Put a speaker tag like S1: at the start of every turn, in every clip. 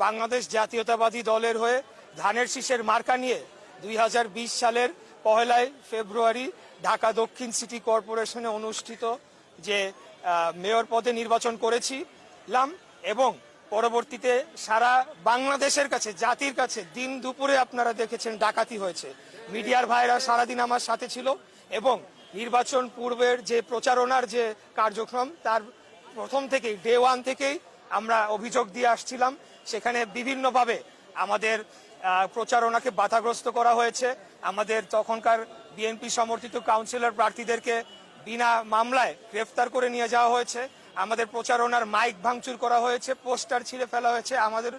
S1: বাংলাদেশ জাতীয়তাবাদী দলের হয়ে ধানের শীষের মার্কা নিয়ে 2020 সালের 1 ফেব্রুয়ারি ঢাকা দক্ষিণ সিটি কর্পোরেশনে অনুষ্ঠিত যে মেয়র পদে নির্বাচন করেছিলাম এবং পরবর্তীতে সারা বাংলাদেশের কাছে, জাতির কাছে দিন দুপুরে আপনারা দেখেছেন ডাকাতি হয়েছে। মিডিয়ার ভাইরা সারাদিন আমার সাথে ছিল এবং নির্বাচন পূর্বের যে প্রচারণার যে কার্যক্রম তার প্রথম থেকেই, ডে 1 থেকেই আমরা অভিযোগ দিয়ে আসছিলাম। সেখানে বিভিন্নভাবে আমাদের প্রচারণাকে বাধাগ্রস্ত করা হয়েছে। আমাদের তখনকার বিএনপি সমর্থিত কাউন্সিলর প্রার্থীদেরকে বিনা মামলায় গ্রেফতার করে নিয়ে যাওয়া হয়েছে। আমাদের প্রচারণার মাইক ভাঙচুর করা হয়েছে, পোস্টার ছিঁড়ে ফেলা হয়েছে। আমাদের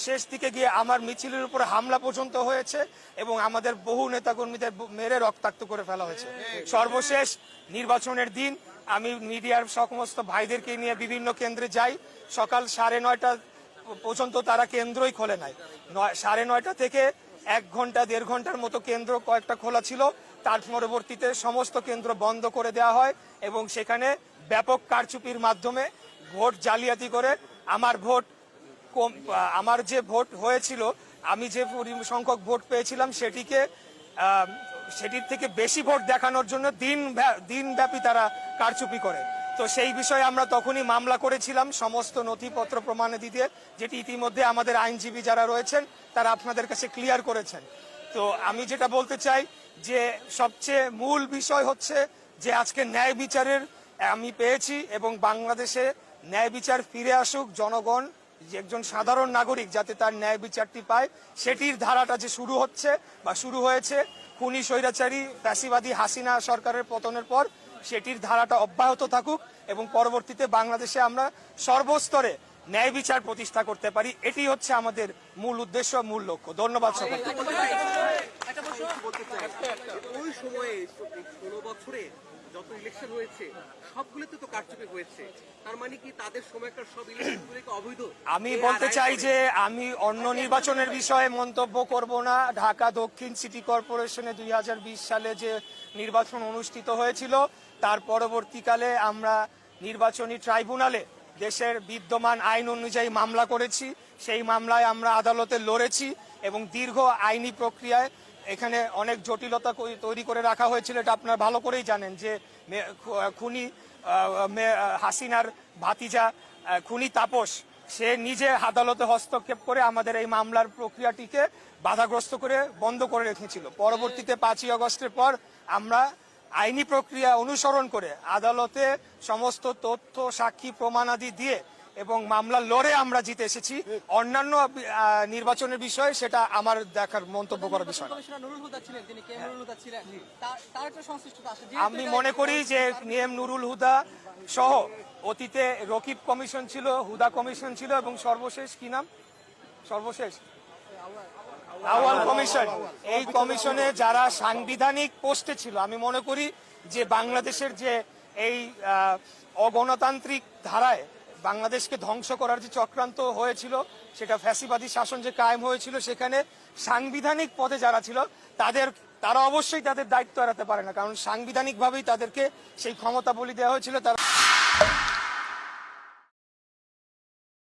S1: শেষ দিকে গিয়ে আমার মিছিলের উপরে হামলা পর্যন্ত হয়েছে এবং আমাদের বহু নেতাকর্মীদের মেরে রক্তাক্ত করে ফেলা হয়েছে। সর্বশেষ নির্বাচনের দিন আমি মিডিয়ার সমস্ত ভাইদেরকে নিয়ে বিভিন্ন কেন্দ্রে যাই। সকাল 9:30 পর্যন্ত তারা কেন্দ্রই খোলে নাই। 9:30 থেকে 1 ঘন্টা 1.5 ঘন্টার মতো কেন্দ্র কয়েকটা খোলা ছিল। তার পরবর্তীতে সমস্ত কেন্দ্র বন্ধ করে দেওয়া হয় এবং সেখানে ব্যাপক কারচুপির মাধ্যমে ভোট জালিয়াতি করে আমার যে ভোট হয়েছিল, আমি যে সংখ্যক ভোট পেয়েছিলাম সেটির থেকে বেশি ভোট দেখানোর জন্য দিনব্যাপী তারা কারচুপি করে। তো সেই বিষয়ে আমরা তখনই মামলা করেছিলাম সমস্ত নথিপত্র প্রমাণাদি দিয়ে, যেটি ইতিমধ্যে আমাদের আইনজীবী যারা রয়েছেন তারা আপনাদের কাছে ক্লিয়ার করেছেন। তো আমি যেটা বলতে চাই যে সবচেয়ে মূল বিষয় হচ্ছে যে আজকে ন্যায় বিচারের আমি পেয়েছি এবং বাংলাদেশে ন্যায় বিচার ফিরে আসুক। জনগণ, যে একজন সাধারণ নাগরিক যাতে তার ন্যায় বিচারটি পায়, সেটির ধারাটা যে শুরু হচ্ছে বা শুরু হয়েছে খুনি স্বৈরাচারী ফ্যাসিবাদী হাসিনা সরকারের পতনের পর, সেটির ধারাটা অব্যাহত থাকুক এবং পরবর্তীতে বাংলাদেশে আমরা সর্বস্তরে ন্যায় বিচার প্রতিষ্ঠা করতে পারি। এটি হচ্ছে আমাদের মূল উদ্দেশ্য, মূল লক্ষ্য। ধন্যবাদ সবাইকে।
S2: ওই সময়ে 16 বছরে যত ইলেকশন হয়েছে সবগুলোতে তো কারচুপি হয়েছে, তার মানে কি তাদের সময়কার সব ইলেকশনগুলোকে অবৈধ?
S1: আমি বলতে চাই যে আমি অন্য নির্বাচনের বিষয়ে মন্তব্য করব না। ঢাকা দক্ষিণ সিটি কর্পোরেশনে 2020 সালে যে নির্বাচন অনুষ্ঠিত হয়েছিল তার পরবর্তীকালে আমরা নির্বাচনী ট্রাইব্যুনালে দেশের বিদ্যমান আইন অনুযায়ী মামলা করেছি। সেই মামলায় আমরা আদালতে লড়েছি এবং দীর্ঘ আইনি প্রক্রিয়ায় এখানে অনেক জটিলতা তৈরি করে রাখা হয়েছিল। এটা আপনারা ভালো করেই জানেন যে খুনি হাসিনার ভাতিজা খুনি তাপস সে নিজে আদালতে হস্তক্ষেপ করে আমাদের এই মামলার প্রক্রিয়াটিকে বাধাগ্রস্ত করে বন্ধ করে রেখেছিল। পরবর্তীতে 5ই আগস্টের পর আমরা আইনি প্রক্রিয়া অনুসরণ করে আদালতে সমস্ত তথ্য, সাক্ষী, প্রমাণাদি দিয়ে এবং মামলা লড়ে আমরা জিতে এসেছি। অন্যান্য নির্বাচনের বিষয়ে সেটা আমার দেখার, মন্তব্য করার বিষয়। আমি মনে করি যে নিএম নুরুল হুদা সহ অতীতে রকিব কমিশন ছিল, হুদা কমিশন ছিল এবং সর্বশেষ কি নাম, সর্বশেষ আউয়াল কমিশন, এই কমিশনে যারা সাংবিধানিক পোস্টে ছিল, আমি মনে করি যে বাংলাদেশের যে এই অগণতান্ত্রিক ধারায় বাংলাদেশকে ধ্বংস করার যে চক্রান্ত হয়েছিল, সেটা ফ্যাসিবাদী শাসন যে কায়েম হয়েছিল, সেখানে সাংবিধানিক পদে যারা ছিল তারা অবশ্যই তাদের দায়িত্ব এড়াতে পারে না, কারণ সাংবিধানিকভাবেই তাদেরকে সেই ক্ষমতা বলি দেওয়া হয়েছিল। তারা